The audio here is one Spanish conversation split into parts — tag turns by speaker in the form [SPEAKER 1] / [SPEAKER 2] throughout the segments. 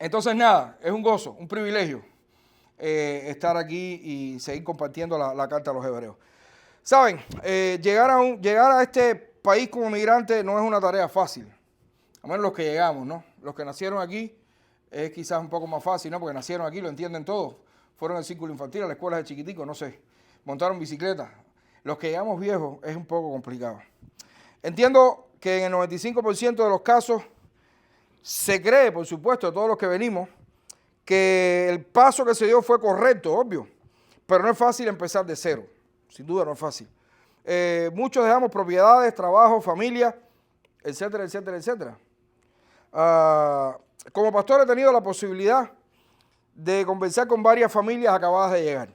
[SPEAKER 1] Entonces nada, es un gozo, un privilegio estar aquí y seguir compartiendo la carta a los hebreos. Saben, llegar a este país como migrante no es una tarea fácil, a menos los que llegamos, ¿no? Los que nacieron aquí es quizás un poco más fácil, ¿no? Porque nacieron aquí, lo entienden todos, fueron al círculo infantil, a la escuela de chiquitico, no sé, montaron bicicleta. Los que llegamos viejos es un poco complicado. Entiendo que en el 95% de los casos se cree, por supuesto, de todos los que venimos, que el paso que se dio fue correcto, obvio, pero no es fácil empezar de cero, sin duda no es fácil. Muchos dejamos propiedades, trabajo, familia, etcétera, etcétera, etcétera. Como pastor he tenido la posibilidad de conversar con varias familias acabadas de llegar.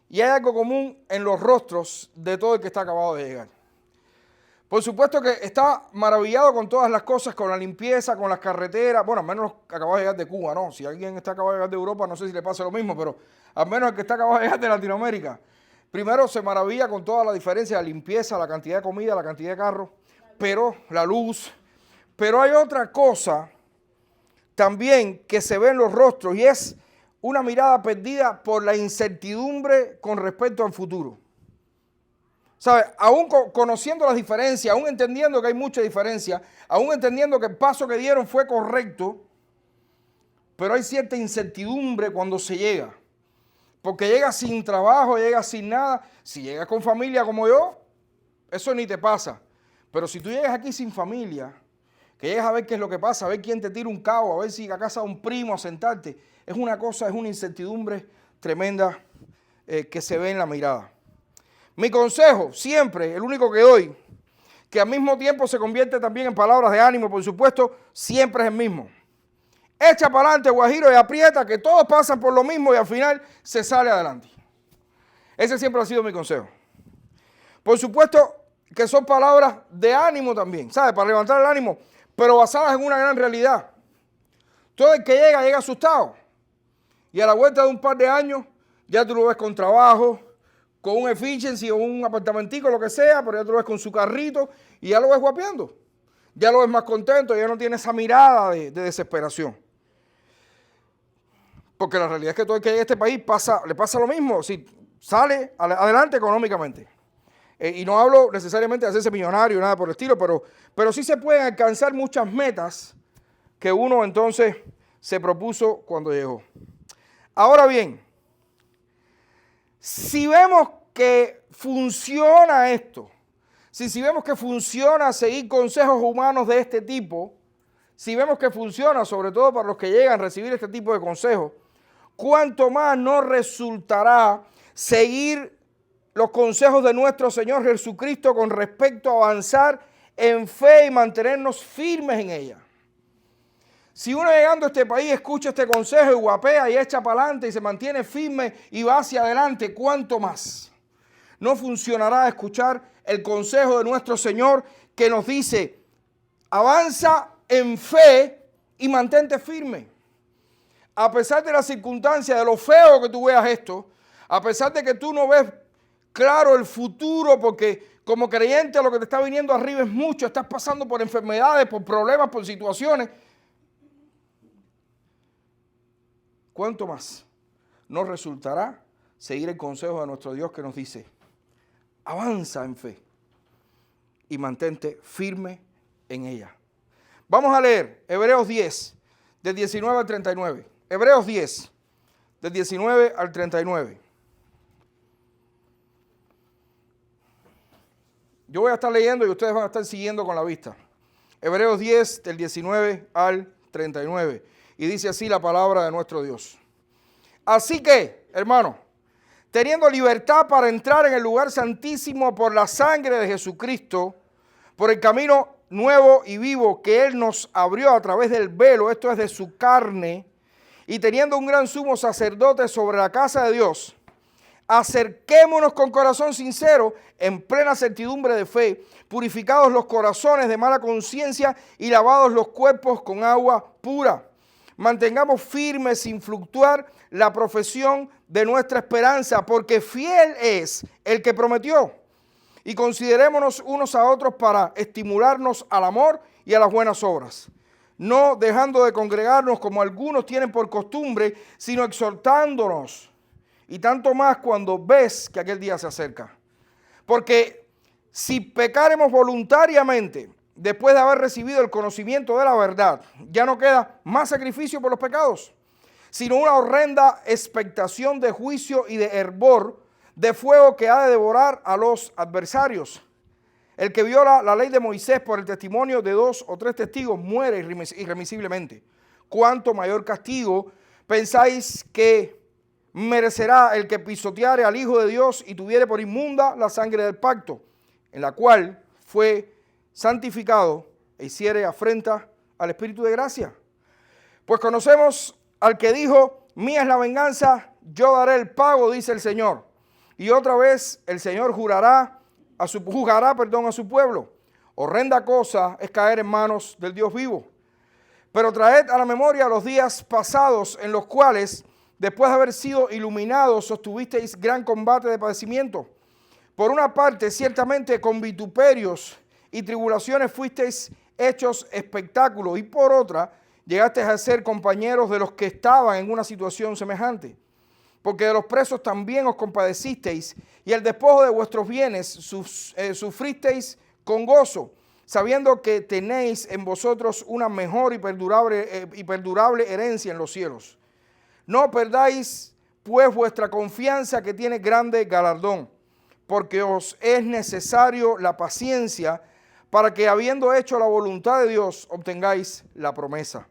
[SPEAKER 1] Y hay algo común en los rostros de todo el que está acabado de llegar. Por supuesto que está maravillado con todas las cosas, con la limpieza, con las carreteras. Bueno, al menos los que acaban de llegar de Cuba, ¿no? Si alguien está acabado de llegar de Europa, no sé si le pasa lo mismo, pero al menos el que está acabado de llegar de Latinoamérica. Primero se maravilla con toda la diferencia, la limpieza, la cantidad de comida, la cantidad de carros, pero la luz. Pero hay otra cosa también que se ve en los rostros y es una mirada perdida por la incertidumbre con respecto al futuro. ¿Sabe? Aún conociendo las diferencias, aún entendiendo que hay mucha diferencia, aún entendiendo que el paso que dieron fue correcto, pero hay cierta incertidumbre cuando se llega. Porque llega sin trabajo, llega sin nada. Si llegas con familia como yo, eso ni te pasa. Pero si tú llegas aquí sin familia, que llegas a ver qué es lo que pasa, a ver quién te tira un cabo, a ver si a casa de un primo a sentarte, es una cosa, es una incertidumbre tremenda que se ve en la mirada. Mi consejo, siempre, el único que doy, que al mismo tiempo se convierte también en palabras de ánimo, por supuesto, siempre es el mismo. Echa para adelante, guajiro, y aprieta, que todos pasan por lo mismo y al final se sale adelante. Ese siempre ha sido mi consejo. Por supuesto que son palabras de ánimo también, ¿sabes? Para levantar el ánimo, pero basadas en una gran realidad. Todo el que llega asustado. Y a la vuelta de un par de años, ya tú lo ves con trabajo, con un efficiency o un apartamentico, lo que sea, pero ya tú lo ves con su carrito y ya lo ves guapeando. Ya lo ves más contento, ya no tiene esa mirada de desesperación. Porque la realidad es que todo el que llega a este país le pasa lo mismo, si sale adelante económicamente. Y no hablo necesariamente de hacerse millonario, nada por el estilo, pero sí se pueden alcanzar muchas metas que uno entonces se propuso cuando llegó. Ahora bien, si vemos que funciona esto, si vemos que funciona seguir consejos humanos de este tipo, si vemos que funciona, sobre todo para los que llegan a recibir este tipo de consejos, ¿cuánto más nos resultará seguir los consejos de nuestro Señor Jesucristo con respecto a avanzar en fe y mantenernos firmes en ella? Si uno llegando a este país escucha este consejo y guapea y echa para adelante y se mantiene firme y va hacia adelante, ¿cuánto más no funcionará escuchar el consejo de nuestro Señor que nos dice, avanza en fe y mantente firme? A pesar de las circunstancias, de lo feo que tú veas esto, a pesar de que tú no ves claro el futuro, porque como creyente lo que te está viniendo arriba es mucho, estás pasando por enfermedades, por problemas, por situaciones, ¿cuánto más nos resultará seguir el consejo de nuestro Dios que nos dice, avanza en fe y mantente firme en ella? Vamos a leer Hebreos 10, del 19 al 39. Hebreos 10, del 19 al 39. Yo voy a estar leyendo y ustedes van a estar siguiendo con la vista. Hebreos 10, del 19 al 39. Y dice así la palabra de nuestro Dios. Así que, hermano, teniendo libertad para entrar en el lugar santísimo por la sangre de Jesucristo, por el camino nuevo y vivo que Él nos abrió a través del velo, esto es de su carne, y teniendo un gran sumo sacerdote sobre la casa de Dios, acerquémonos con corazón sincero, en plena certidumbre de fe, purificados los corazones de mala conciencia y lavados los cuerpos con agua pura. Mantengamos firme sin fluctuar la profesión de nuestra esperanza, porque fiel es el que prometió. Y considerémonos unos a otros para estimularnos al amor y a las buenas obras, no dejando de congregarnos como algunos tienen por costumbre, sino exhortándonos. Y tanto más cuando ves que aquel día se acerca. Porque si pecaremos voluntariamente, después de haber recibido el conocimiento de la verdad, ya no queda más sacrificio por los pecados, sino una horrenda expectación de juicio y de hervor de fuego que ha de devorar a los adversarios. El que viola la ley de Moisés por el testimonio de 2 o 3 testigos muere irremisiblemente. ¿Cuánto mayor castigo pensáis que merecerá el que pisoteare al Hijo de Dios y tuviere por inmunda la sangre del pacto, en la cual fue santificado e hiciere afrenta al Espíritu de gracia? Pues conocemos al que dijo, mía es la venganza, yo daré el pago, dice el Señor. Y otra vez el Señor juzgará a su pueblo. Horrenda cosa es caer en manos del Dios vivo. Pero traed a la memoria los días pasados en los cuales, después de haber sido iluminados, sostuvisteis gran combate de padecimiento. Por una parte, ciertamente con vituperios y tribulaciones fuisteis hechos espectáculo, y por otra, llegasteis a ser compañeros de los que estaban en una situación semejante. Porque de los presos también os compadecisteis, y el despojo de vuestros bienes sufristeis con gozo, sabiendo que tenéis en vosotros una mejor y perdurable herencia en los cielos. No perdáis pues vuestra confianza, que tiene grande galardón, porque os es necesario la paciencia, para que habiendo hecho la voluntad de Dios, obtengáis la promesa.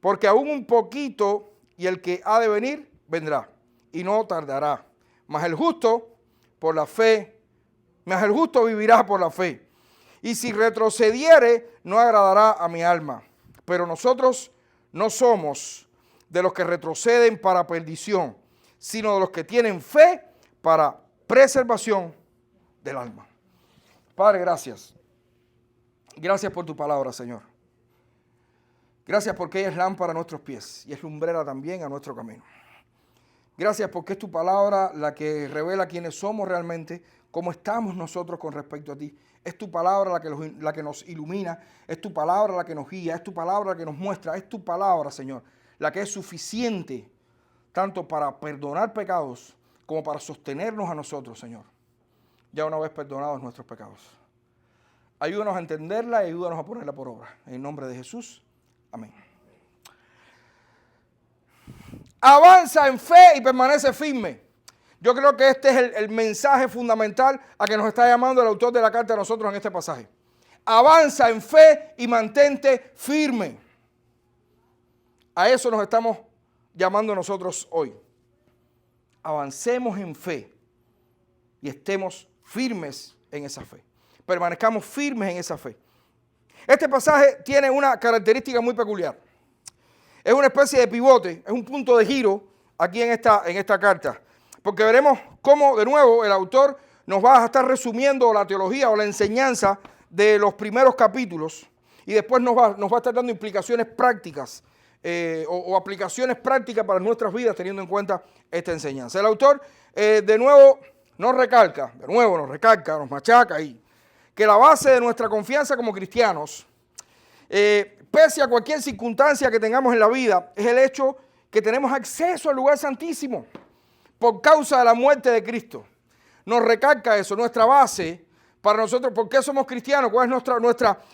[SPEAKER 1] Porque aún un poquito, y el que ha de venir, vendrá, y no tardará. Mas el justo vivirá por la fe. Y si retrocediere, no agradará a mi alma. Pero nosotros no somos de los que retroceden para perdición, sino de los que tienen fe para preservación del alma. Padre, gracias. Gracias por tu palabra, Señor. Gracias porque ella es lámpara a nuestros pies y es lumbrera también a nuestro camino. Gracias porque es tu palabra la que revela quiénes somos realmente, cómo estamos nosotros con respecto a ti. Es tu palabra la que nos ilumina, es tu palabra la que nos guía, es tu palabra la que nos muestra, es tu palabra, Señor, la que es suficiente tanto para perdonar pecados como para sostenernos a nosotros, Señor, ya una vez perdonados nuestros pecados. Ayúdanos a entenderla y ayúdanos a ponerla por obra. En el nombre de Jesús, amén. Avanza en fe y permanece firme. Yo creo que este es el mensaje fundamental a que nos está llamando el autor de la carta a nosotros en este pasaje. Avanza en fe y mantente firme. A eso nos estamos llamando nosotros hoy. Avancemos en fe y estemos firmes en esa fe. Permanezcamos firmes en esa fe. Este pasaje tiene una característica muy peculiar. Es una especie de pivote, es un punto de giro aquí en esta carta. Porque veremos cómo, de nuevo, el autor nos va a estar resumiendo la teología o la enseñanza de los primeros capítulos y después nos va a estar dando implicaciones prácticas o aplicaciones prácticas para nuestras vidas teniendo en cuenta esta enseñanza. El autor, de nuevo, nos recalca, nos machaca ahí, que la base de nuestra confianza como cristianos, pese a cualquier circunstancia que tengamos en la vida, es el hecho que tenemos acceso al lugar santísimo por causa de la muerte de Cristo. Nos recalca eso, nuestra base para nosotros. ¿Por qué somos cristianos? ¿Cuál es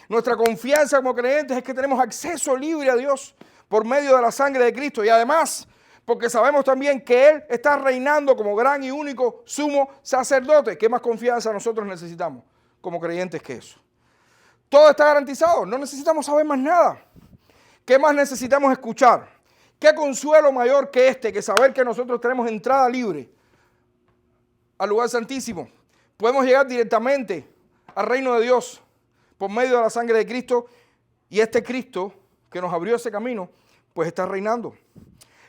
[SPEAKER 1] nuestra confianza como creyentes? Es que tenemos acceso libre a Dios por medio de la sangre de Cristo. Y además, porque sabemos también que Él está reinando como gran y único sumo sacerdote. ¿Qué más confianza nosotros necesitamos como creyentes que eso? Todo está garantizado, no necesitamos saber más nada. ¿Qué más necesitamos escuchar? ¿Qué consuelo mayor que saber que nosotros tenemos entrada libre al lugar santísimo? Podemos llegar directamente al reino de Dios por medio de la sangre de Cristo, y este Cristo que nos abrió ese camino, pues está reinando.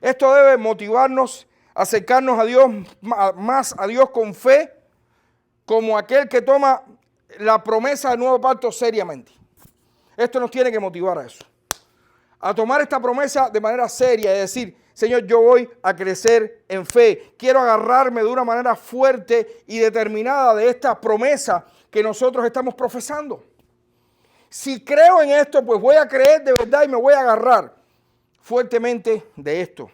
[SPEAKER 1] Esto debe motivarnos a acercarnos a Dios, más a Dios con fe, como aquel que toma la promesa del nuevo pacto seriamente. Esto nos tiene que motivar a eso. A tomar esta promesa de manera seria y decir, Señor, yo voy a crecer en fe. Quiero agarrarme de una manera fuerte y determinada de esta promesa que nosotros estamos profesando. Si creo en esto, pues voy a creer de verdad y me voy a agarrar fuertemente de esto.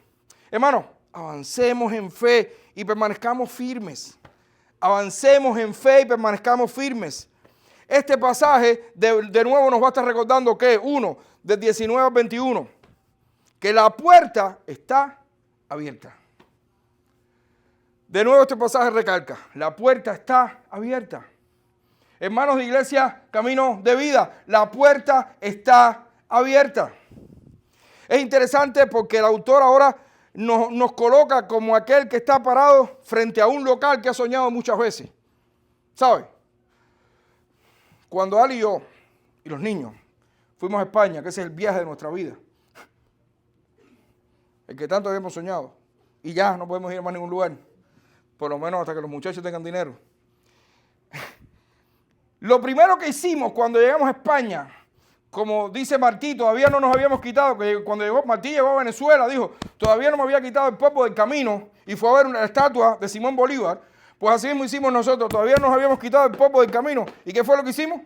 [SPEAKER 1] Hermanos, avancemos en fe y permanezcamos firmes. Avancemos en fe y permanezcamos firmes. Este pasaje de nuevo nos va a estar recordando que, uno, del 19 al 21, que la puerta está abierta. De nuevo este pasaje recalca, la puerta está abierta. Hermanos de Iglesia Camino de Vida, la puerta está abierta. Es interesante porque el autor ahora nos coloca como aquel que está parado frente a un local que ha soñado muchas veces. ¿Sabe? Cuando Ali y yo y los niños fuimos a España, que ese es el viaje de nuestra vida, el que tanto habíamos soñado, y ya no podemos ir a más ningún lugar, por lo menos hasta que los muchachos tengan dinero. Lo primero que hicimos cuando llegamos a España, como dice Martí, todavía no nos habíamos quitado, que cuando Martí llegó a Venezuela, dijo, todavía no me había quitado el polvo del camino, y fue a ver una estatua de Simón Bolívar. Pues así mismo hicimos nosotros, todavía no nos habíamos quitado el polvo del camino. ¿Y qué fue lo que hicimos?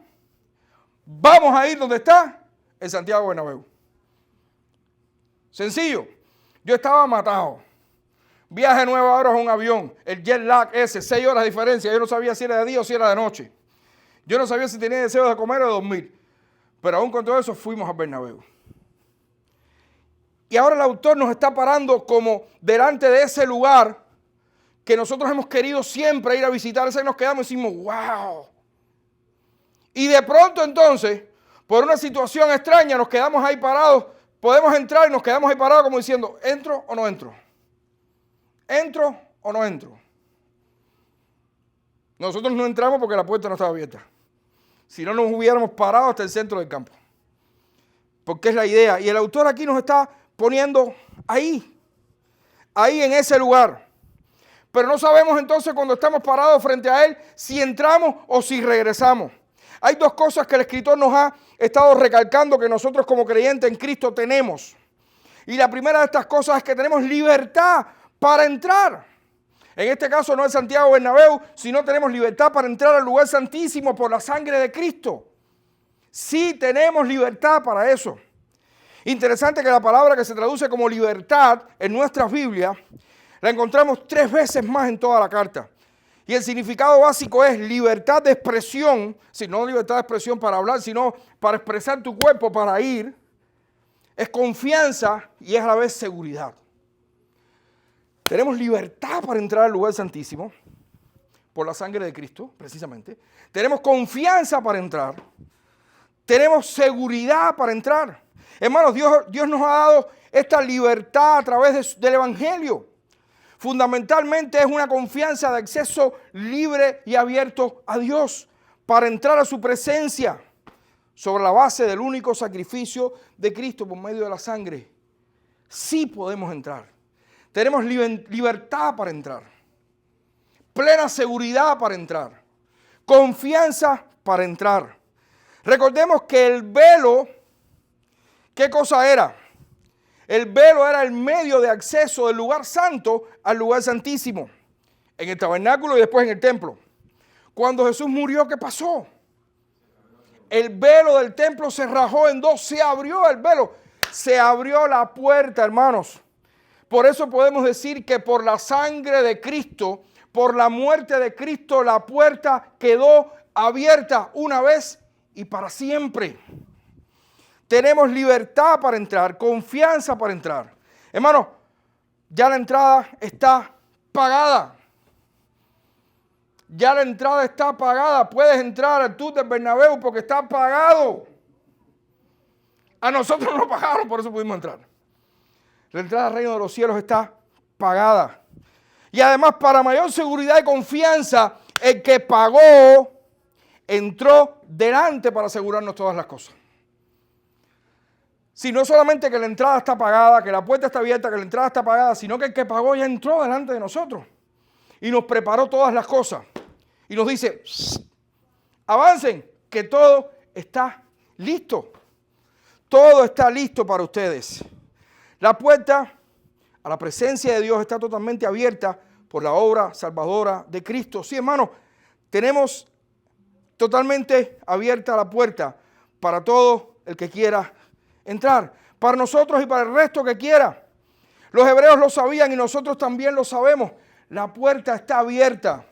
[SPEAKER 1] Vamos a ir donde está el Santiago Bernabéu. Sencillo. Yo estaba matado. Viaje de 9 horas a un avión, el jet lag ese, 6 horas de diferencia. Yo no sabía si era de día o si era de noche. Yo no sabía si tenía deseo de comer o de dormir. Pero aún con todo eso fuimos a Bernabéu. Y ahora el autor nos está parando como delante de ese lugar que nosotros hemos querido siempre ir a visitar. Ese nos quedamos y decimos, wow. Y de pronto entonces, por una situación extraña, nos quedamos ahí parados. Podemos entrar y nos quedamos ahí parados como diciendo, ¿entro o no entro? ¿Entro o no entro? Nosotros no entramos porque la puerta no estaba abierta. Si no, nos hubiéramos parado hasta el centro del campo. Porque es la idea. Y el autor aquí nos está poniendo ahí en ese lugar. Pero no sabemos entonces cuando estamos parados frente a él si entramos o si regresamos. Hay dos cosas que el escritor nos ha estado recalcando que nosotros como creyentes en Cristo tenemos. Y la primera de estas cosas es que tenemos libertad para entrar. En este caso no es Santiago Bernabéu, sino tenemos libertad para entrar al lugar santísimo por la sangre de Cristo. Sí tenemos libertad para eso. Interesante que la palabra que se traduce como libertad en nuestras Biblias la encontramos 3 veces más en toda la carta. Y el significado básico es libertad de expresión, no libertad de expresión para hablar, sino para expresar tu cuerpo, para ir. Es confianza y es a la vez seguridad. Tenemos libertad para entrar al lugar santísimo por la sangre de Cristo, precisamente. Tenemos confianza para entrar. Tenemos seguridad para entrar. Hermanos, Dios nos ha dado esta libertad a través del Evangelio. Fundamentalmente es una confianza de acceso libre y abierto a Dios para entrar a su presencia sobre la base del único sacrificio de Cristo por medio de la sangre. Sí podemos entrar. Tenemos libertad para entrar, plena seguridad para entrar, confianza para entrar. Recordemos que el velo, ¿qué cosa era? El velo era el medio de acceso del lugar santo al lugar santísimo, en el tabernáculo y después en el templo. Cuando Jesús murió, ¿qué pasó? El velo del templo se rajó en 2, se abrió el velo, se abrió la puerta, hermanos. Por eso podemos decir que por la sangre de Cristo, por la muerte de Cristo, la puerta quedó abierta una vez y para siempre. Tenemos libertad para entrar, confianza para entrar. Hermano, ya la entrada está pagada. Ya la entrada está pagada. Puedes entrar al tour del Bernabéu porque está pagado. A nosotros no pagaron, por eso pudimos entrar. La entrada al reino de los cielos está pagada. Y además, para mayor seguridad y confianza, el que pagó entró delante para asegurarnos todas las cosas. Si no solamente que la entrada está pagada, que la puerta está abierta, que la entrada está pagada, sino que el que pagó ya entró delante de nosotros y nos preparó todas las cosas. Y nos dice, avancen, que todo está listo. Todo está listo para ustedes. La puerta a la presencia de Dios está totalmente abierta por la obra salvadora de Cristo. Sí, hermano, tenemos totalmente abierta la puerta para todo el que quiera entrar, para nosotros y para el resto que quiera. Los hebreos lo sabían y nosotros también lo sabemos. La puerta está abierta.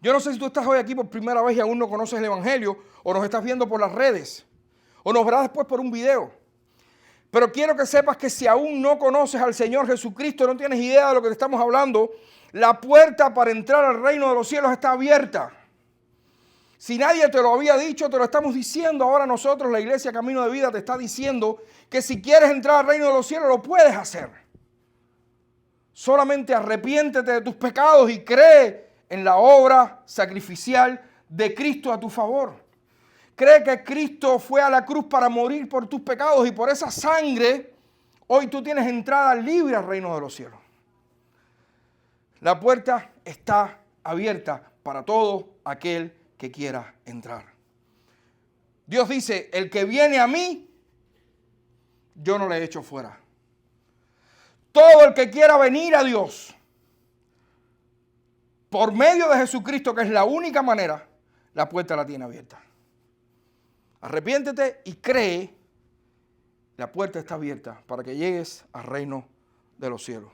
[SPEAKER 1] Yo no sé si tú estás hoy aquí por primera vez y aún no conoces el Evangelio, o nos estás viendo por las redes, o nos verás después por un video. Pero quiero que sepas que si aún no conoces al Señor Jesucristo, no tienes idea de lo que te estamos hablando, la puerta para entrar al reino de los cielos está abierta. Si nadie te lo había dicho, te lo estamos diciendo ahora nosotros, la Iglesia Camino de Vida te está diciendo que si quieres entrar al reino de los cielos, lo puedes hacer. Solamente arrepiéntete de tus pecados y cree en la obra sacrificial de Cristo a tu favor. Cree que Cristo fue a la cruz para morir por tus pecados y por esa sangre hoy tú tienes entrada libre al reino de los cielos. La puerta está abierta para todo aquel que quiera entrar. Dios dice, el que viene a mí, yo no le echo fuera. Todo el que quiera venir a Dios, por medio de Jesucristo, que es la única manera, la puerta la tiene abierta. Arrepiéntete y cree, la puerta está abierta para que llegues al reino de los cielos.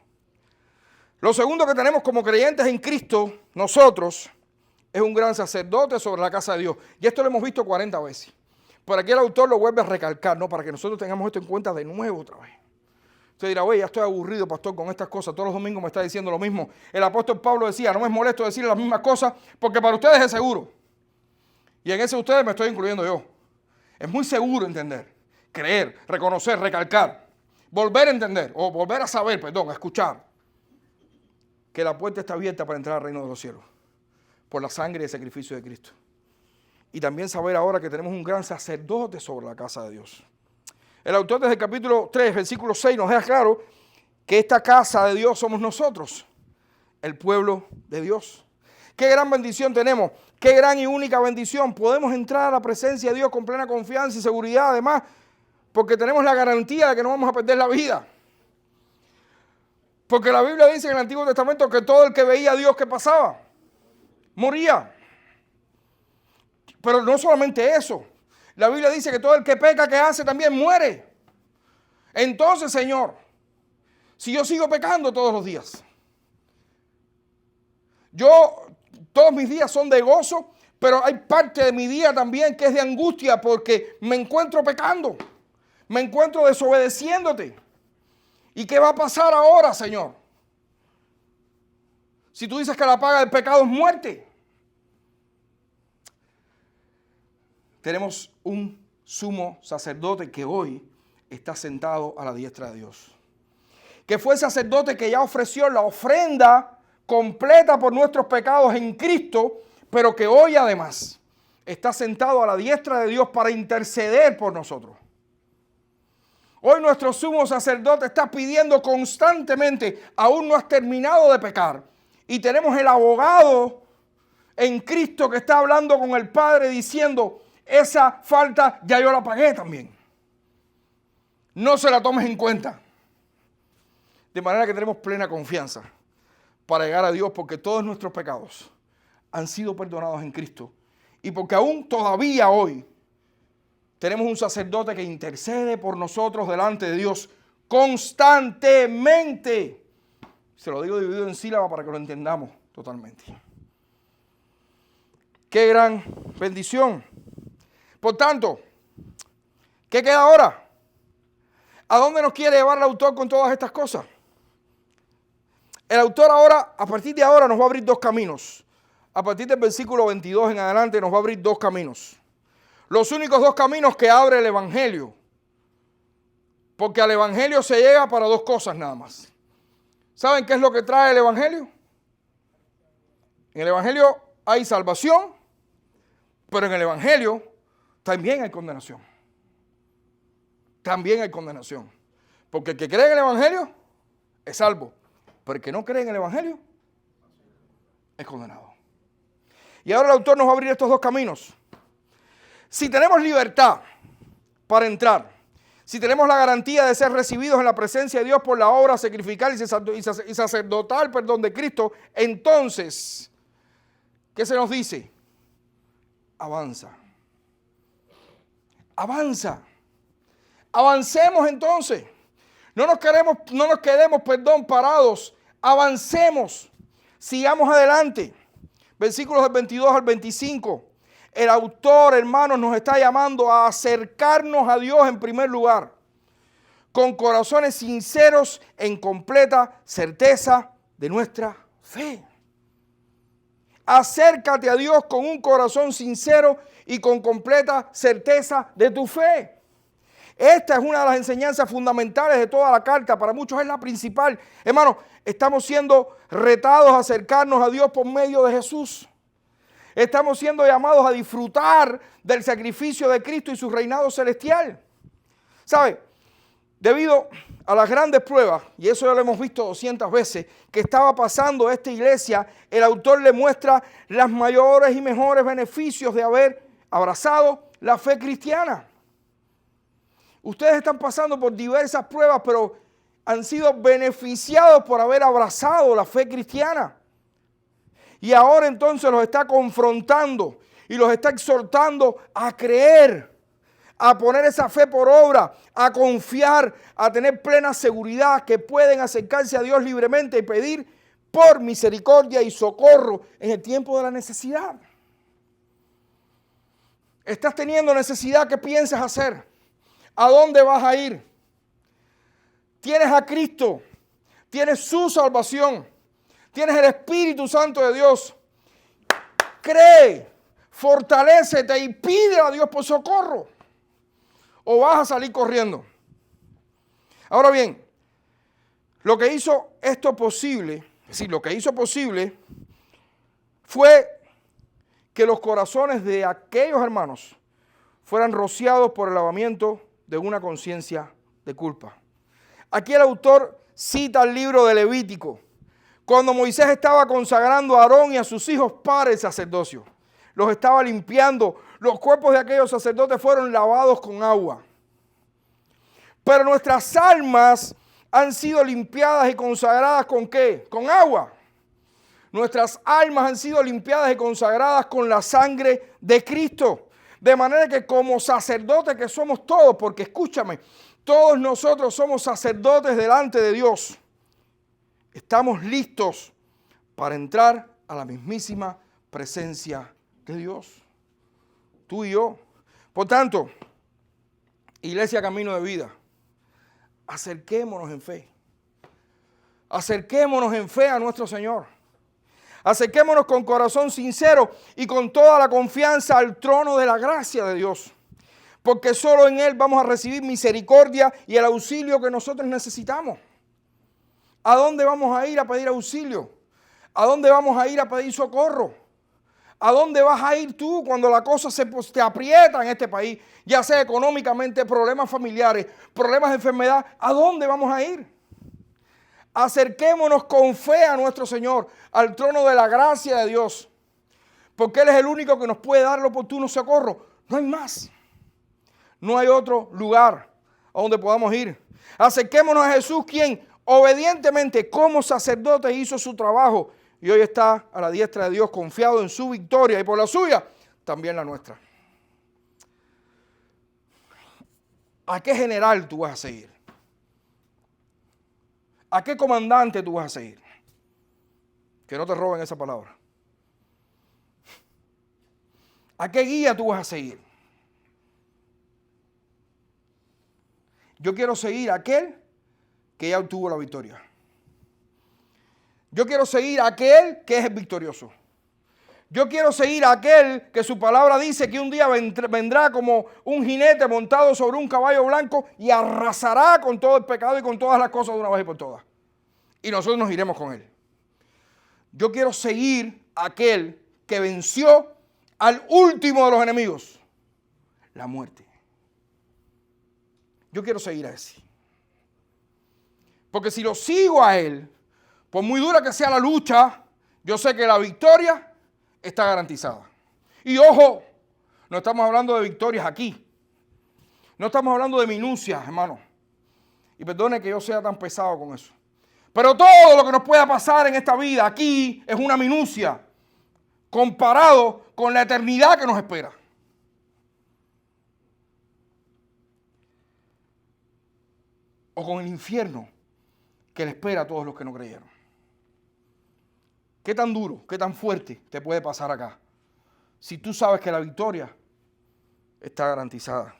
[SPEAKER 1] Lo segundo que tenemos como creyentes en Cristo, nosotros, es un gran sacerdote sobre la casa de Dios. Y esto lo hemos visto 40 veces. Por aquí el autor lo vuelve a recalcar, ¿no? Para que nosotros tengamos esto en cuenta de nuevo otra vez. Usted dirá, oye, ya estoy aburrido, pastor, con estas cosas. Todos los domingos me está diciendo lo mismo. El apóstol Pablo decía, no me es molesto decir las mismas cosas porque para ustedes es seguro. Y en ese ustedes me estoy incluyendo yo. Es muy seguro entender, creer, reconocer, recalcar, volver a entender, o volver a saber, perdón, a escuchar, que la puerta está abierta para entrar al reino de los cielos, por la sangre y el sacrificio de Cristo. Y también saber ahora que tenemos un gran sacerdote sobre la casa de Dios. El autor desde el capítulo 3, versículo 6, nos deja claro que esta casa de Dios somos nosotros, el pueblo de Dios. Qué gran bendición tenemos, qué gran y única bendición. Podemos entrar a la presencia de Dios con plena confianza y seguridad, además, porque tenemos la garantía de que no vamos a perder la vida. Porque la Biblia dice en el Antiguo Testamento que todo el que veía a Dios, ¿qué pasaba? Moría. Pero no solamente eso. La Biblia dice que todo el que peca, que hace, también muere. Entonces, Señor, si yo sigo pecando todos los días, todos mis días son de gozo, pero hay parte de mi día también que es de angustia porque me encuentro pecando, me encuentro desobedeciéndote. ¿Y qué va a pasar ahora, Señor? Si tú dices que la paga del pecado es muerte. Tenemos un sumo sacerdote que hoy está sentado a la diestra de Dios. Que fue el sacerdote que ya ofreció la ofrenda completa por nuestros pecados en Cristo, pero que hoy además está sentado a la diestra de Dios para interceder por nosotros. Hoy nuestro sumo sacerdote está pidiendo constantemente, aún no has terminado de pecar. Y tenemos el abogado en Cristo que está hablando con el Padre diciendo, esa falta ya yo la pagué también. No se la tomes en cuenta. De manera que tenemos plena confianza para llegar a Dios porque todos nuestros pecados han sido perdonados en Cristo. Y porque aún todavía hoy tenemos un sacerdote que intercede por nosotros delante de Dios constantemente. Se lo digo dividido en sílabas para que lo entendamos totalmente. Qué gran bendición. Por tanto, ¿qué queda ahora? ¿A dónde nos quiere llevar el autor con todas estas cosas? El autor ahora, a partir de ahora, nos va a abrir dos caminos. A partir del versículo 22 en adelante nos va a abrir dos caminos. Los únicos dos caminos que abre el Evangelio. Porque al Evangelio se llega para dos cosas nada más. ¿Saben qué es lo que trae el Evangelio? En el Evangelio hay salvación, pero en el Evangelio también hay condenación. También hay condenación. Porque el que cree en el Evangelio es salvo. Pero el que no cree en el Evangelio es condenado. Y ahora el autor nos va a abrir estos dos caminos. Si tenemos libertad para entrar, si tenemos la garantía de ser recibidos en la presencia de Dios por la obra sacrificial y sacerdotal, de Cristo, entonces, ¿qué se nos dice? Avanza. avanza. Avancemos entonces. No nos quedemos, parados. Avancemos. Sigamos adelante. Versículos del 22 al 25. El autor, hermanos, nos está llamando a acercarnos a Dios en primer lugar, con corazones sinceros en completa certeza de nuestra fe. Acércate a Dios con un corazón sincero y con completa certeza de tu fe. Esta es una de las enseñanzas fundamentales de toda la carta. Para muchos es la principal. Hermanos, estamos siendo retados a acercarnos a Dios por medio de Jesús. Estamos siendo llamados a disfrutar del sacrificio de Cristo y su reinado celestial. ¿Sabe? Debido a las grandes pruebas, y eso ya lo hemos visto 200 veces, que estaba pasando a esta iglesia, el autor le muestra los mayores y mejores beneficios de haber abrazado la fe cristiana. Ustedes están pasando por diversas pruebas, pero han sido beneficiados por haber abrazado la fe cristiana. Y ahora entonces los está confrontando y los está exhortando a creer, a poner esa fe por obra, a confiar, a tener plena seguridad que pueden acercarse a Dios libremente y pedir por misericordia y socorro en el tiempo de la necesidad. ¿Estás teniendo necesidad? ¿Qué piensas hacer? ¿A dónde vas a ir? Tienes a Cristo, tienes su salvación, tienes el Espíritu Santo de Dios. Cree, fortalécete y pide a Dios por socorro. O vas a salir corriendo. Ahora bien, lo que hizo esto posible, es decir, lo que hizo posible fue que los corazones de aquellos hermanos fueran rociados por el lavamiento de una conciencia de culpa. Aquí el autor cita el libro de Levítico, cuando Moisés estaba consagrando a Aarón y a sus hijos para el sacerdocio. Los estaba limpiando. Los cuerpos de aquellos sacerdotes fueron lavados con agua. Pero nuestras almas han sido limpiadas y consagradas ¿con qué? Con agua. Nuestras almas han sido limpiadas y consagradas con la sangre de Cristo. De manera que como sacerdotes que somos todos, porque escúchame, todos nosotros somos sacerdotes delante de Dios. Estamos listos para entrar a la mismísima presencia de Dios. Tú y yo. Por tanto, Iglesia Camino de Vida, acerquémonos en fe. Acerquémonos en fe a nuestro Señor. Acerquémonos con corazón sincero y con toda la confianza al trono de la gracia de Dios. Porque solo en Él vamos a recibir misericordia y el auxilio que nosotros necesitamos. ¿A dónde vamos a ir a pedir auxilio? ¿A dónde vamos a ir a pedir socorro? ¿A dónde vas a ir tú cuando la cosa te aprieta en este país? Ya sea económicamente, problemas familiares, problemas de enfermedad. ¿A dónde vamos a ir? Acerquémonos con fe a nuestro Señor, al trono de la gracia de Dios. Porque Él es el único que nos puede dar el oportuno socorro. No hay más. No hay otro lugar a donde podamos ir. Acerquémonos a Jesús, quien obedientemente como sacerdote hizo su trabajo y hoy está a la diestra de Dios confiado en su victoria y por la suya también la nuestra. ¿A qué general tú vas a seguir? ¿A qué comandante tú vas a seguir? Que no te roben esa palabra. ¿A qué guía tú vas a seguir? Yo quiero seguir a aquel que ya obtuvo la victoria. Yo quiero seguir a aquel que es el victorioso. Yo quiero seguir a aquel que su palabra dice que un día vendrá como un jinete montado sobre un caballo blanco y arrasará con todo el pecado y con todas las cosas de una vez y por todas. Y nosotros nos iremos con él. Yo quiero seguir a aquel que venció al último de los enemigos, la muerte. Yo quiero seguir a ese. Porque si lo sigo a él, por muy dura que sea la lucha, yo sé que la victoria está garantizada. Y ojo, no estamos hablando de victorias aquí. No estamos hablando de minucias, hermano. Y perdone que yo sea tan pesado con eso. Pero todo lo que nos pueda pasar en esta vida aquí es una minucia comparado con la eternidad que nos espera. o con el infierno que le espera a todos los que no creyeron. ¿Qué tan duro, qué tan fuerte te puede pasar acá? Si tú sabes que la victoria está garantizada.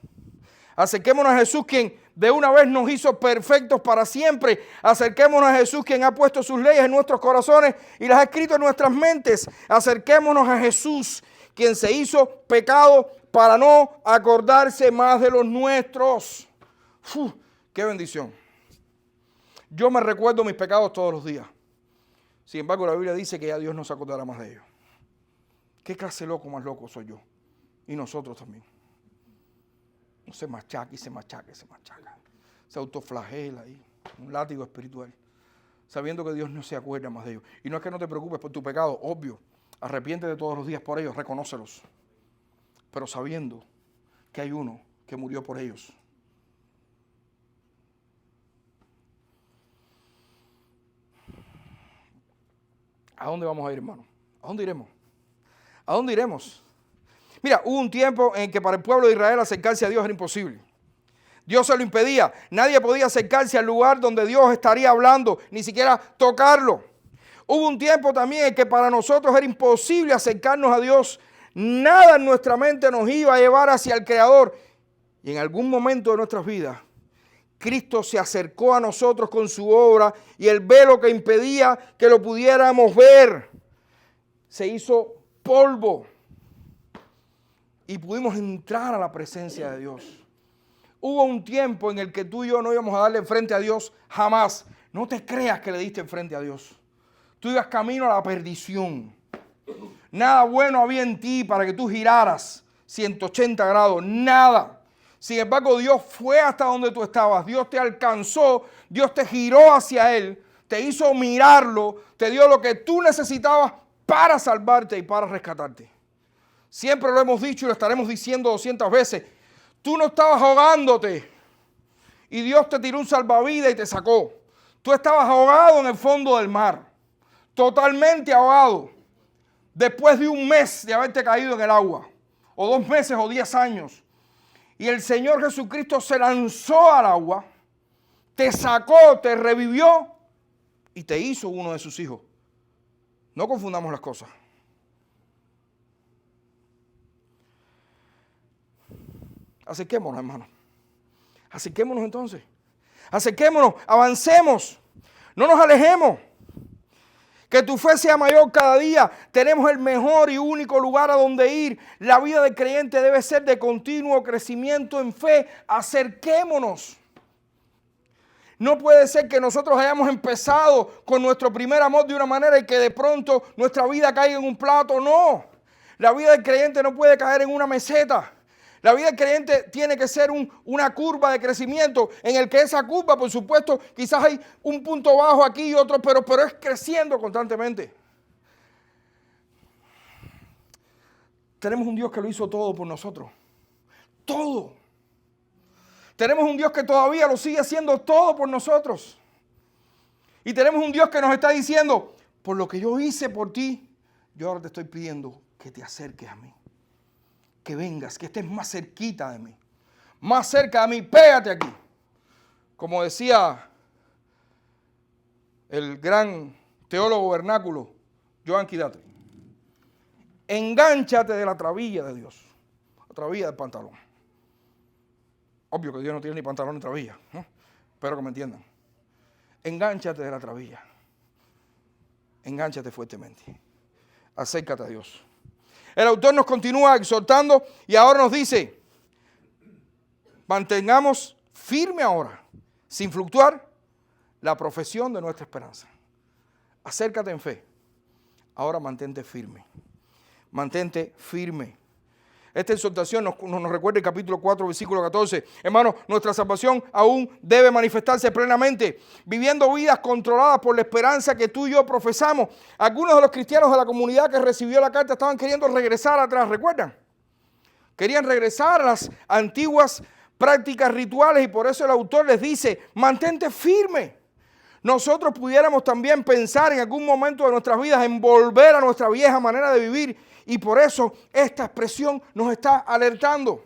[SPEAKER 1] Acerquémonos a Jesús, quien de una vez nos hizo perfectos para siempre. Acerquémonos a Jesús, quien ha puesto sus leyes en nuestros corazones y las ha escrito en nuestras mentes. Acerquémonos a Jesús, quien se hizo pecado para no acordarse más de los nuestros. ¡Qué bendición! Yo me recuerdo mis pecados todos los días. Sin embargo, la Biblia dice que ya Dios no se acordará más de ellos. ¿Qué clase loco más loco soy yo? Y nosotros también. No se machaca y se machaca y se machaca. Se autoflagela ahí. Un látigo espiritual. Sabiendo que Dios no se acuerda más de ellos. Y no es que no te preocupes por tu pecado, obvio. Arrepiéntete todos los días por ellos, reconócelos. Pero sabiendo que hay uno que murió por ellos. ¿A dónde vamos a ir, hermano? ¿A dónde iremos? ¿A dónde iremos? Mira, hubo un tiempo en que para el pueblo de Israel acercarse a Dios era imposible. Dios se lo impedía. Nadie podía acercarse al lugar donde Dios estaría hablando, ni siquiera tocarlo. Hubo un tiempo también en que para nosotros era imposible acercarnos a Dios. Nada en nuestra mente nos iba a llevar hacia el Creador. Y en algún momento de nuestras vidas, Cristo se acercó a nosotros con su obra y el velo que impedía que lo pudiéramos ver se hizo polvo y pudimos entrar a la presencia de Dios. Hubo un tiempo en el que tú y yo no íbamos a darle frente a Dios jamás. No te creas que le diste frente a Dios. Tú ibas camino a la perdición. Nada bueno había en ti para que tú giraras 180 grados. Nada. Sin embargo, Dios fue hasta donde tú estabas. Dios te alcanzó. Dios te giró hacia Él. Te hizo mirarlo. Te dio lo que tú necesitabas para salvarte y para rescatarte. Siempre lo hemos dicho y lo estaremos diciendo 200 veces. Tú no estabas ahogándote y Dios te tiró un salvavidas y te sacó. Tú estabas ahogado en el fondo del mar. Totalmente ahogado. Después de un mes de haberte caído en el agua. O 2 meses o 10 años. Y el Señor Jesucristo se lanzó al agua, te sacó, te revivió y te hizo uno de sus hijos. No confundamos las cosas. Acerquémonos, hermano. Acerquémonos entonces. Acerquémonos, avancemos. No nos alejemos. Que tu fe sea mayor cada día. Tenemos el mejor y único lugar a donde ir. La vida del creyente debe ser de continuo crecimiento en fe. Acerquémonos. No puede ser que nosotros hayamos empezado con nuestro primer amor de una manera y que de pronto nuestra vida caiga en un plato. No. La vida del creyente no puede caer en una meseta. La vida del creyente tiene que ser una curva de crecimiento en el que esa curva, por supuesto, quizás hay un punto bajo aquí y otro, pero es creciendo constantemente. Tenemos un Dios que lo hizo todo por nosotros. Todo. Tenemos un Dios que todavía lo sigue haciendo todo por nosotros. Y tenemos un Dios que nos está diciendo, por lo que yo hice por ti, yo ahora te estoy pidiendo que te acerques a mí. Que vengas, que estés más cerquita de mí. Más cerca de mí, pégate aquí. Como decía el gran teólogo vernáculo, Joan Kidatri. Engánchate de la trabilla de Dios. La trabilla del pantalón. Obvio que Dios no tiene ni pantalón ni trabilla, ¿no? Espero que me entiendan. Engánchate de la trabilla. Engánchate fuertemente. Acércate a Dios. El autor nos continúa exhortando y ahora nos dice, mantengamos firme ahora, sin fluctuar, la profesión de nuestra esperanza. Acércate en fe. Ahora mantente firme. Mantente firme. Esta exhortación nos recuerda el capítulo 4, versículo 14. Hermanos, nuestra salvación aún debe manifestarse plenamente, viviendo vidas controladas por la esperanza que tú y yo profesamos. Algunos de los cristianos de la comunidad que recibió la carta estaban queriendo regresar atrás, ¿recuerdan? Querían regresar a las antiguas prácticas rituales y por eso el autor les dice, mantente firme. Nosotros pudiéramos también pensar en algún momento de nuestras vidas en volver a nuestra vieja manera de vivir y por eso esta expresión nos está alertando.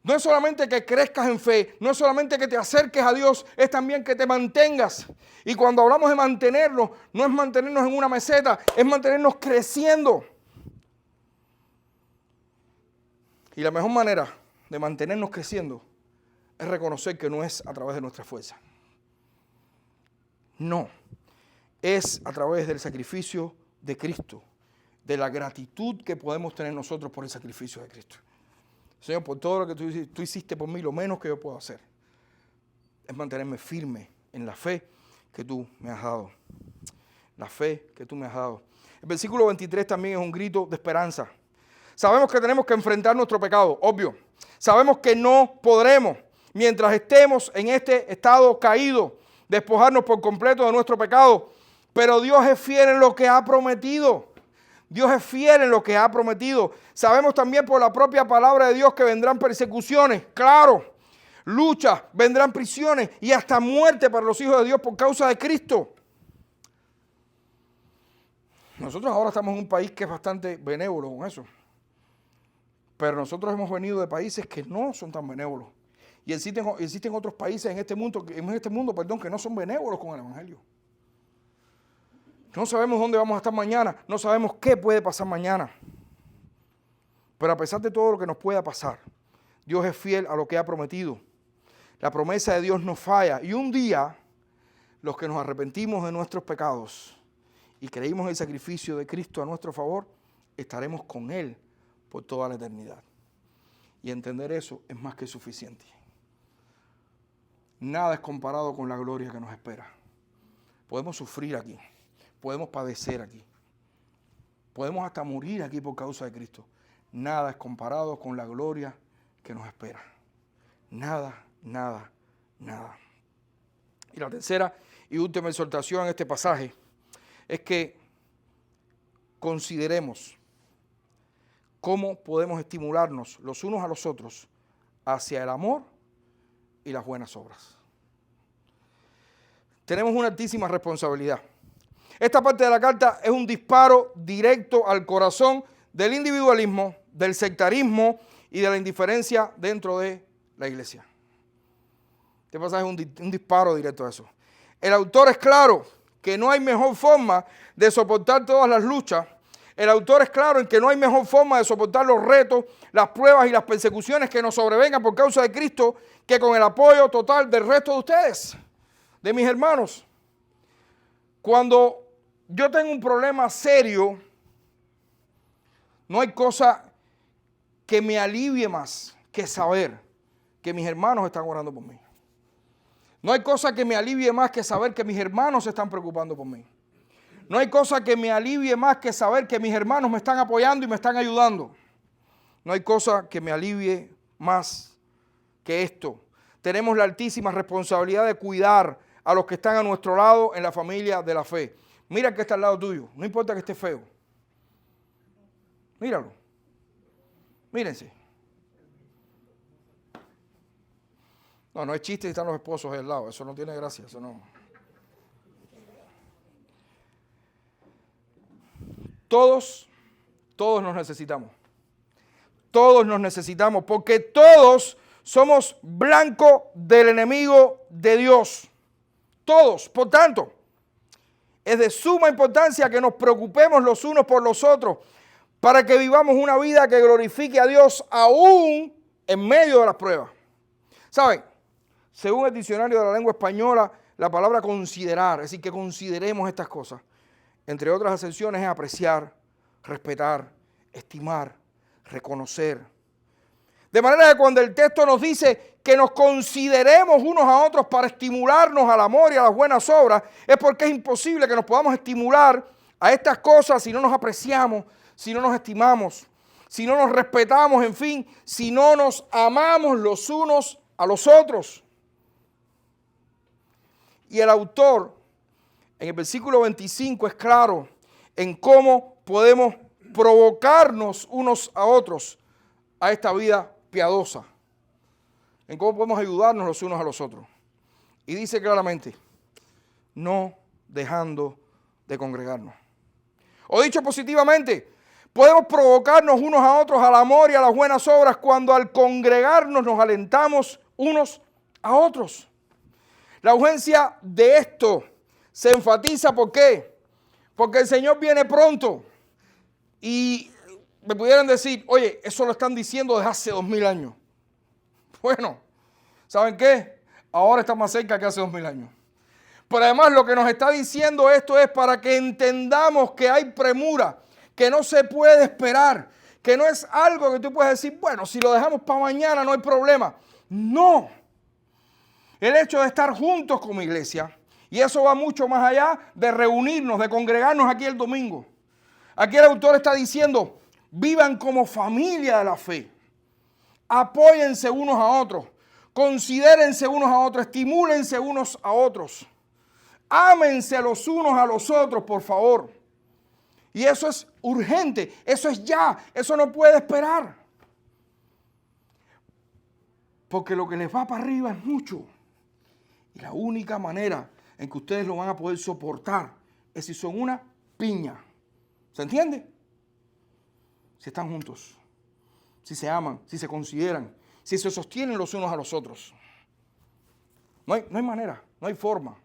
[SPEAKER 1] No es solamente que crezcas en fe, no es solamente que te acerques a Dios, es también que te mantengas. Y cuando hablamos de mantenernos, no es mantenernos en una meseta, es mantenernos creciendo. Y la mejor manera de mantenernos creciendo es reconocer que no es a través de nuestra fuerza. No, es a través del sacrificio de Cristo, de la gratitud que podemos tener nosotros por el sacrificio de Cristo. Señor, por todo lo que tú hiciste por mí, lo menos que yo puedo hacer es mantenerme firme en la fe que tú me has dado. La fe que tú me has dado. El versículo 23 también es un grito de esperanza. Sabemos que tenemos que enfrentar nuestro pecado, obvio. Sabemos que no podremos, mientras estemos en este estado caído, despojarnos por completo de nuestro pecado. Pero Dios es fiel en lo que ha prometido. Dios es fiel en lo que ha prometido. Sabemos también por la propia palabra de Dios que vendrán persecuciones, claro, luchas, vendrán prisiones y hasta muerte para los hijos de Dios por causa de Cristo. Nosotros ahora estamos en un país que es bastante benévolo con eso. Pero nosotros hemos venido de países que no son tan benévolos. Y existen otros países en este mundo, que no son benévolos con el Evangelio. No sabemos dónde vamos a estar mañana, no sabemos qué puede pasar mañana. Pero a pesar de todo lo que nos pueda pasar, Dios es fiel a lo que ha prometido. La promesa de Dios no falla. Y un día, los que nos arrepentimos de nuestros pecados y creímos en el sacrificio de Cristo a nuestro favor, estaremos con Él por toda la eternidad. Y entender eso es más que suficiente. Nada es comparado con la gloria que nos espera. Podemos sufrir aquí. Podemos padecer aquí. Podemos hasta morir aquí por causa de Cristo. Nada es comparado con la gloria que nos espera. Nada, nada, nada. Y la tercera y última exhortación en este pasaje es que consideremos cómo podemos estimularnos los unos a los otros hacia el amor y las buenas obras. Tenemos una altísima responsabilidad. Esta parte de la carta es un disparo directo al corazón del individualismo, del sectarismo y de la indiferencia dentro de la iglesia. Este pasaje es un disparo directo a eso. El autor es claro que no hay mejor forma de soportar todas las luchas. El autor es claro en que no hay mejor forma de soportar los retos, las pruebas y las persecuciones que nos sobrevengan por causa de Cristo que con el apoyo total del resto de ustedes, de mis hermanos. Cuando yo tengo un problema serio, no hay cosa que me alivie más que saber que mis hermanos están orando por mí. No hay cosa que me alivie más que saber que mis hermanos se están preocupando por mí. No hay cosa que me alivie más que saber que mis hermanos me están apoyando y me están ayudando. No hay cosa que me alivie más que esto. Tenemos la altísima responsabilidad de cuidar a los que están a nuestro lado en la familia de la fe. Mira el que está al lado tuyo, no importa que esté feo. Míralo. Mírense. No es chiste si están los esposos ahí al lado, eso no tiene gracia, eso no. Todos nos necesitamos. Todos nos necesitamos porque todos somos blanco del enemigo de Dios. Todos, por tanto, es de suma importancia que nos preocupemos los unos por los otros para que vivamos una vida que glorifique a Dios aún en medio de las pruebas. ¿Saben? Según el diccionario de la lengua española, la palabra considerar, es decir, que consideremos estas cosas, entre otras acepciones, es apreciar, respetar, estimar, reconocer. De manera que cuando el texto nos dice que nos consideremos unos a otros para estimularnos al amor y a las buenas obras, es porque es imposible que nos podamos estimular a estas cosas si no nos apreciamos, si no nos estimamos, si no nos respetamos, en fin, si no nos amamos los unos a los otros. Y el autor, en el versículo 25, es claro en cómo podemos provocarnos unos a otros a esta vida piadosa, en cómo podemos ayudarnos los unos a los otros. Y dice claramente, no dejando de congregarnos. O dicho positivamente, Podemos provocarnos unos a otros al amor y a las buenas obras cuando al congregarnos nos alentamos unos a otros. La urgencia de esto se enfatiza, ¿por qué? Porque el Señor viene pronto. Y me pudieran decir, oye, eso lo están diciendo desde hace 2000 años. Bueno, ¿saben qué? Ahora está más cerca que hace 2000 años. Pero además lo que nos está diciendo esto es para que entendamos que hay premura, que no se puede esperar, que no es algo que tú puedes decir, bueno, si lo dejamos para mañana no hay problema. No. El hecho de estar juntos como iglesia, y eso va mucho más allá de reunirnos, de congregarnos aquí el domingo. Aquí el autor está diciendo, vivan como familia de la fe. Apóyense unos a otros, considérense unos a otros, estimúlense unos a otros. Ámense los unos a los otros, por favor. Y eso es urgente, eso es ya, eso no puede esperar. Porque lo que les va para arriba es mucho. Y la única manera en que ustedes lo van a poder soportar es si son una piña. ¿Se entiende? Si están juntos, si se aman, si se consideran, si se sostienen los unos a los otros. No hay manera, no hay forma.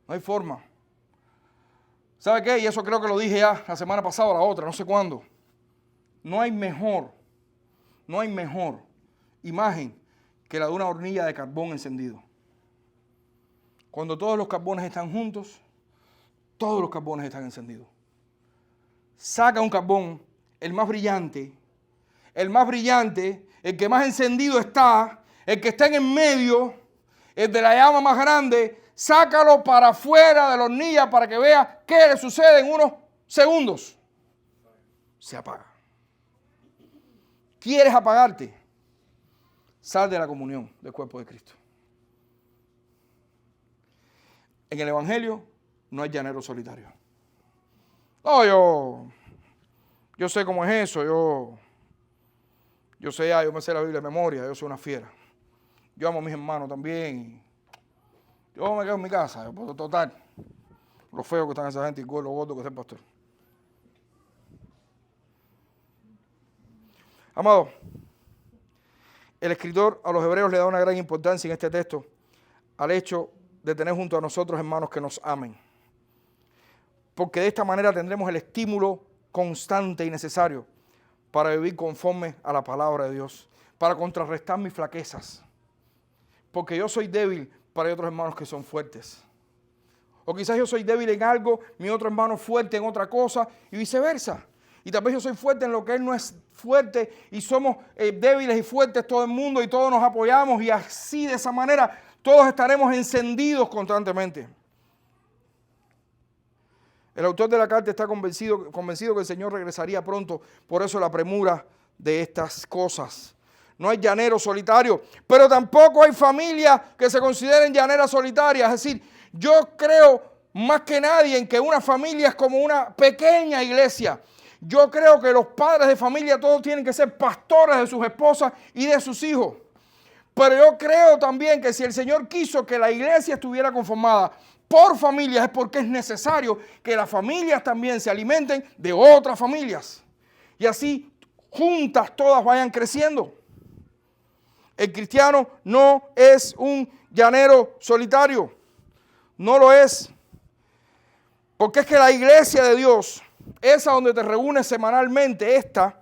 [SPEAKER 1] No hay forma. ¿Sabe qué? Y eso creo que lo dije ya la semana pasada o la otra, no sé cuándo. No hay mejor imagen que la de una hornilla de carbón encendido. Cuando todos los carbones están juntos, todos los carbones están encendidos. Saca un carbón, el más brillante, el que más encendido está, el que está en el medio, el de la llama más grande, sácalo para afuera de la hornilla para que vea qué le sucede en unos segundos. Se apaga. ¿Quieres apagarte? Sal de la comunión del cuerpo de Cristo. En el Evangelio no hay llanero solitario. No, yo sé cómo es eso, yo sé ya, yo me sé la Biblia de memoria, yo soy una fiera. Yo amo a mis hermanos también. Yo me quedo en mi casa, total. Lo feo que están esa gente y lo gordo que está el pastor. Amado, el escritor a los hebreos le da una gran importancia en este texto al hecho de tener junto a nosotros hermanos que nos amen. Porque de esta manera tendremos el estímulo constante y necesario para vivir conforme a la palabra de Dios, para contrarrestar mis flaquezas. Porque yo soy débil, pero hay otros hermanos que son fuertes. O quizás yo soy débil en algo, mi otro hermano fuerte en otra cosa y viceversa. Y tal vez yo soy fuerte en lo que él no es fuerte y somos débiles y fuertes todo el mundo y todos nos apoyamos y así de esa manera todos estaremos encendidos constantemente. El autor de la carta está convencido que el Señor regresaría pronto, por eso la premura de estas cosas. No hay llanero solitario, pero tampoco hay familias que se consideren llaneras solitarias. Es decir, yo creo más que nadie en que una familia es como una pequeña iglesia. Yo creo que los padres de familia todos tienen que ser pastores de sus esposas y de sus hijos. Pero yo creo también que si el Señor quiso que la iglesia estuviera conformada por familias es porque es necesario que las familias también se alimenten de otras familias. Y así juntas todas vayan creciendo. El cristiano no es un llanero solitario. No lo es. Porque es que la iglesia de Dios, esa donde te reúnes semanalmente, esta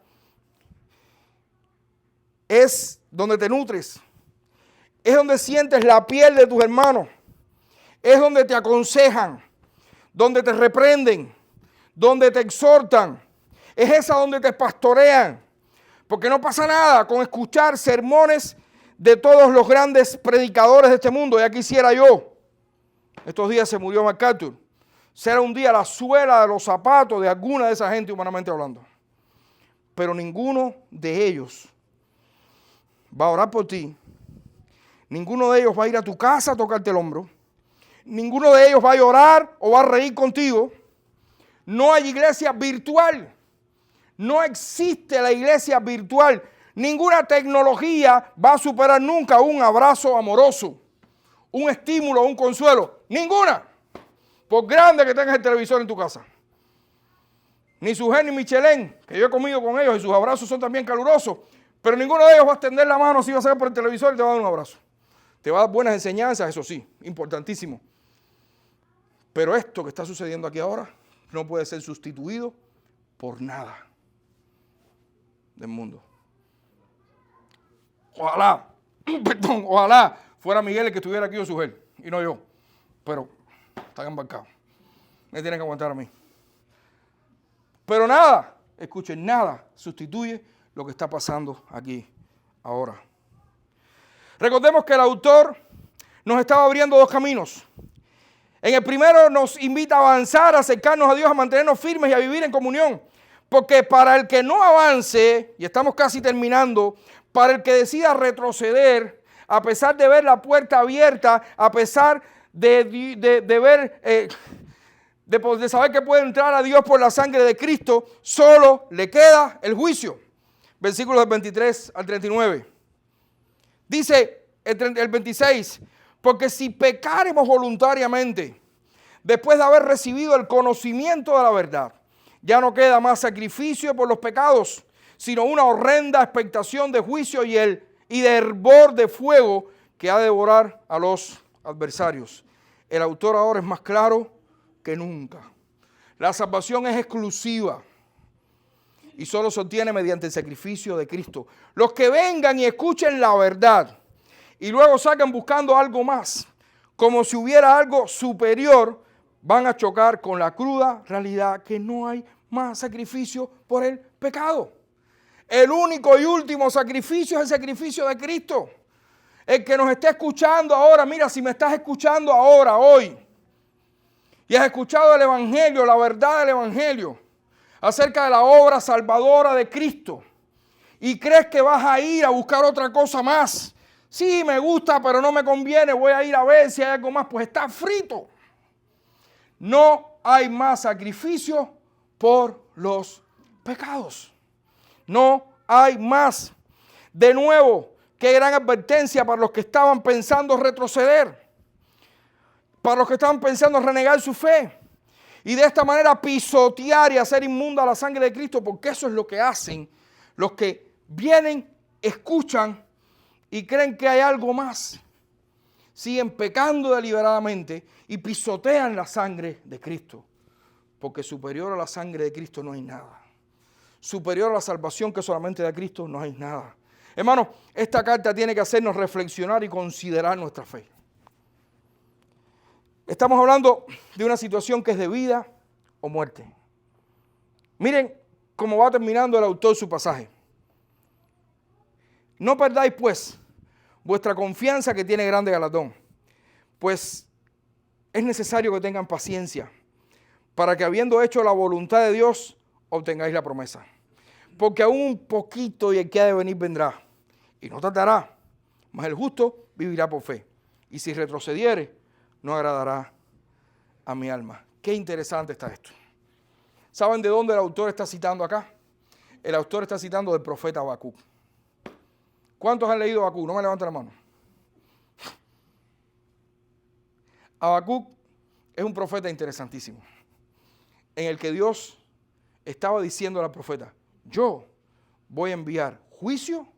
[SPEAKER 1] es donde te nutres. Es donde sientes la piel de tus hermanos. Es donde te aconsejan, donde te reprenden, donde te exhortan. Es esa donde te pastorean. Porque no pasa nada con escuchar sermones de todos los grandes predicadores de este mundo. Ya quisiera yo. Estos días se murió MacArthur. Será un día la suela de los zapatos de alguna de esa gente, humanamente hablando. Pero ninguno de ellos va a orar por ti. Ninguno de ellos va a ir a tu casa a tocarte el hombro. Ninguno de ellos va a llorar o va a reír contigo. No hay iglesia virtual. No existe la iglesia virtual. Ninguna tecnología va a superar nunca un abrazo amoroso, un estímulo, un consuelo. Ninguna. Por grande que tengas el televisor en tu casa. ni Sujén ni Michelén, que yo he comido con ellos y sus abrazos son también calurosos, pero ninguno de ellos va a extender la mano si va a ser por el televisor y te va a dar un abrazo. Te va a dar buenas enseñanzas, eso sí, importantísimo. Pero esto que está sucediendo aquí ahora no puede ser sustituido por nada del mundo. Ojalá, perdón, ojalá fuera Miguel el que estuviera aquí o Sujén, y no yo. Pero están embarcados. Me tienen que aguantar a mí. Pero nada, escuchen, nada sustituye lo que está pasando aquí ahora. Recordemos que el autor nos estaba abriendo dos caminos. En el primero nos invita a avanzar, a acercarnos a Dios, a mantenernos firmes y a vivir en comunión. Porque para el que no avance, y estamos casi terminando, para el que decida retroceder, a pesar de ver la puerta abierta, a pesar de ver, de saber que puede entrar a Dios por la sangre de Cristo, solo le queda el juicio. Versículos del 23 al 39. Dice el 26, porque si pecáremos voluntariamente, después de haber recibido el conocimiento de la verdad, ya no queda más sacrificio por los pecados, sino una horrenda expectación de juicio y de hervor de fuego que ha de devorar a los adversarios. El autor ahora es más claro que nunca. La salvación es exclusiva y solo se obtiene mediante el sacrificio de Cristo. Los que vengan y escuchen la verdad y luego salgan buscando algo más, como si hubiera algo superior, van a chocar con la cruda realidad que no hay más sacrificio por el pecado. El único y último sacrificio es el sacrificio de Cristo. El que nos esté escuchando ahora, mira, si me estás escuchando ahora, hoy, y has escuchado el Evangelio, la verdad del Evangelio, acerca de la obra salvadora de Cristo, y crees que vas a ir a buscar otra cosa más, sí, me gusta, pero no me conviene, voy a ir a ver si hay algo más, pues está frito. No hay más sacrificio por los pecados. No hay más. De nuevo, qué gran advertencia para los que estaban pensando retroceder, para los que estaban pensando renegar su fe y de esta manera pisotear y hacer inmunda la sangre de Cristo, porque eso es lo que hacen los que vienen, escuchan y creen que hay algo más. Siguen pecando deliberadamente y pisotean la sangre de Cristo, porque superior a la sangre de Cristo no hay nada. Superior a la salvación que solamente da Cristo no hay nada. Hermanos, esta carta tiene que hacernos reflexionar y considerar nuestra fe. Estamos hablando de una situación que es de vida o muerte. Miren cómo va terminando el autor su pasaje. No perdáis pues vuestra confianza que tiene grande galardón, pues es necesario que tengan paciencia para que habiendo hecho la voluntad de Dios obtengáis la promesa. Porque aún un poquito y el que ha de venir vendrá y no tardará, mas el justo vivirá por fe. Y si retrocediere, no agradará a mi alma. Qué interesante está esto. ¿Saben de dónde el autor está citando acá? El autor está citando del profeta Habacuc. ¿Cuántos han leído Habacuc? No me levanten la mano. Habacuc es un profeta interesantísimo, en el que Dios estaba diciendo al profeta: yo voy a enviar juicio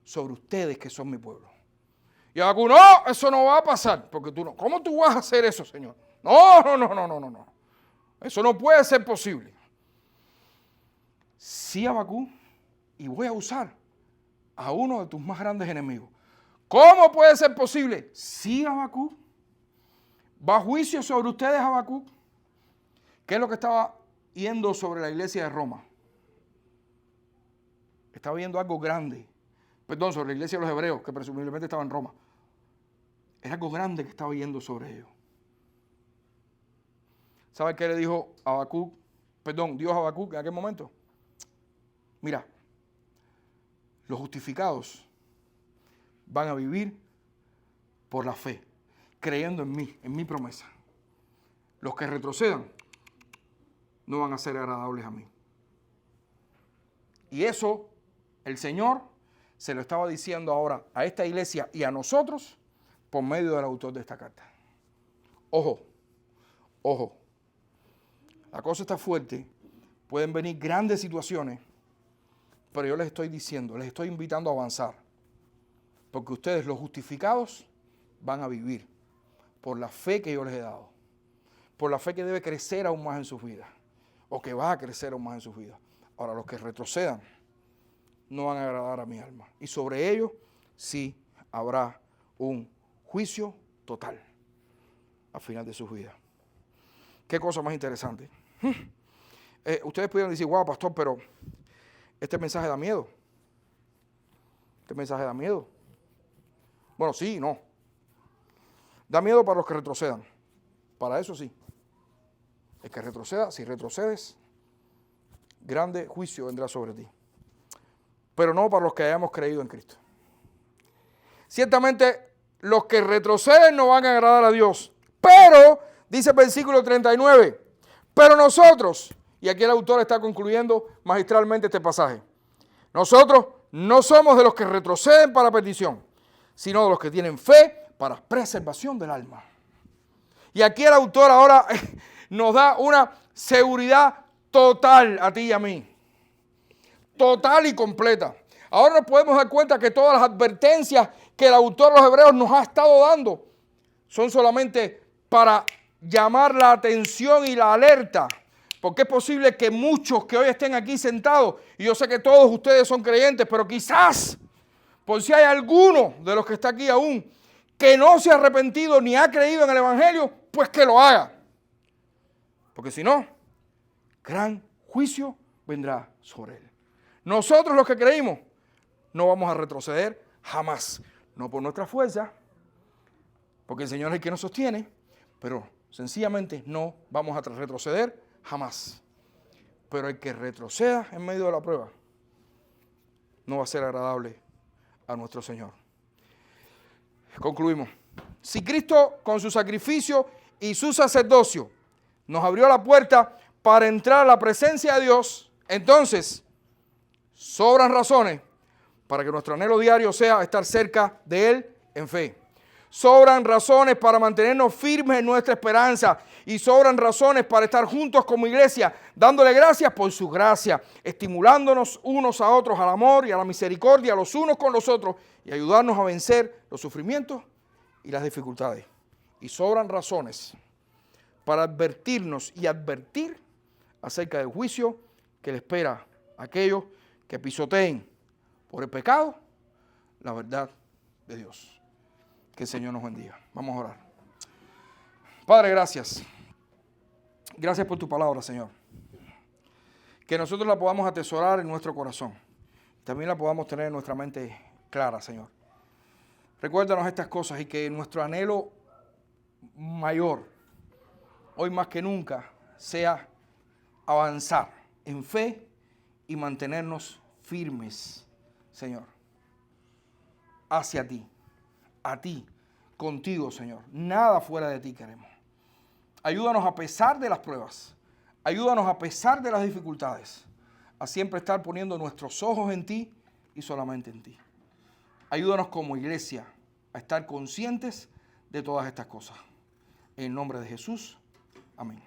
[SPEAKER 1] sobre ustedes que son mi pueblo. Y Habacuc: no, eso no va a pasar, porque tú no. ¿Cómo tú vas a hacer eso, Señor? No. Eso no puede ser posible. Sí, Habacuc, y voy a usar a uno de tus más grandes enemigos. ¿Cómo puede ser posible? Sí, Habacuc. ¿Va juicio sobre ustedes, Habacuc? ¿Qué es lo que estaba yendo sobre la iglesia de Roma? Estaba viendo algo grande. Perdón, sobre la iglesia de los hebreos, que presumiblemente estaba en Roma. Es algo grande que estaba yendo sobre ellos. ¿Sabe qué le dijo Dios a Habacuc en aquel momento? Mira, los justificados van a vivir por la fe, creyendo en mí, en mi promesa. Los que retrocedan no van a ser agradables a mí. Y eso el Señor se lo estaba diciendo ahora a esta iglesia y a nosotros por medio del autor de esta carta. Ojo, la cosa está fuerte Pueden venir grandes situaciones, pero yo les estoy diciendo, les estoy invitando a avanzar. Porque ustedes, los justificados, van a vivir por la fe que yo les he dado. Por la fe que debe crecer aún más en sus vidas. O que va a crecer aún más en sus vidas. Ahora, los que retrocedan no van a agradar a mi alma. Y sobre ellos sí habrá un juicio total al final de sus vidas. Qué cosa más interesante. Ustedes pudieran decir, wow, pastor, pero este mensaje da miedo. Este mensaje da miedo. Bueno, sí, no. Da miedo para los que retrocedan. Para eso sí. El que retroceda, si retrocedes, grande juicio vendrá sobre ti. Pero no para los que hayamos creído en Cristo. Ciertamente, los que retroceden no van a agradar a Dios. Pero, dice el versículo 39, pero nosotros, y aquí el autor está concluyendo magistralmente este pasaje, nosotros no somos de los que retroceden para perdición, sino de los que tienen fe para preservación del alma. Y aquí el autor ahora nos da una seguridad total a ti y a mí. Total y completa. Ahora nos podemos dar cuenta que todas las advertencias que el autor de los Hebreos nos ha estado dando son solamente para llamar la atención y la alerta. Porque es posible que muchos que hoy estén aquí sentados, y yo sé que todos ustedes son creyentes, pero quizás, por si hay alguno de los que está aquí aún, que no se ha arrepentido ni ha creído en el Evangelio, pues que lo haga. Porque si no, gran juicio vendrá sobre él. Nosotros los que creímos no vamos a retroceder jamás. No por nuestra fuerza, porque el Señor es el que nos sostiene, pero sencillamente no vamos a retroceder jamás. Pero el que retroceda en medio de la prueba no va a ser agradable a nuestro Señor. Concluimos. Si Cristo con su sacrificio y su sacerdocio nos abrió la puerta para entrar a la presencia de Dios, entonces sobran razones para que nuestro anhelo diario sea estar cerca de Él en fe. Sobran razones para mantenernos firmes en nuestra esperanza y sobran razones para estar juntos como iglesia, dándole gracias por su gracia, estimulándonos unos a otros al amor y a la misericordia los unos con los otros y ayudarnos a vencer los sufrimientos y las dificultades. Y sobran razones para advertirnos y advertir acerca del juicio que le espera a aquellos que pisoteen por el pecado la verdad de Dios. Que el Señor nos bendiga. Vamos a orar. Padre, gracias. Gracias por tu palabra, Señor. Que nosotros la podamos atesorar en nuestro corazón. También la podamos tener en nuestra mente clara, Señor. Recuérdanos estas cosas y que nuestro anhelo mayor, hoy más que nunca, sea avanzar en fe y mantenernos firmes, Señor, hacia ti. A ti, contigo, Señor. Nada fuera de ti queremos. Ayúdanos a pesar de las pruebas. Ayúdanos a pesar de las dificultades. A siempre estar poniendo nuestros ojos en ti y solamente en ti. Ayúdanos como iglesia a estar conscientes de todas estas cosas. En el nombre de Jesús. Amén.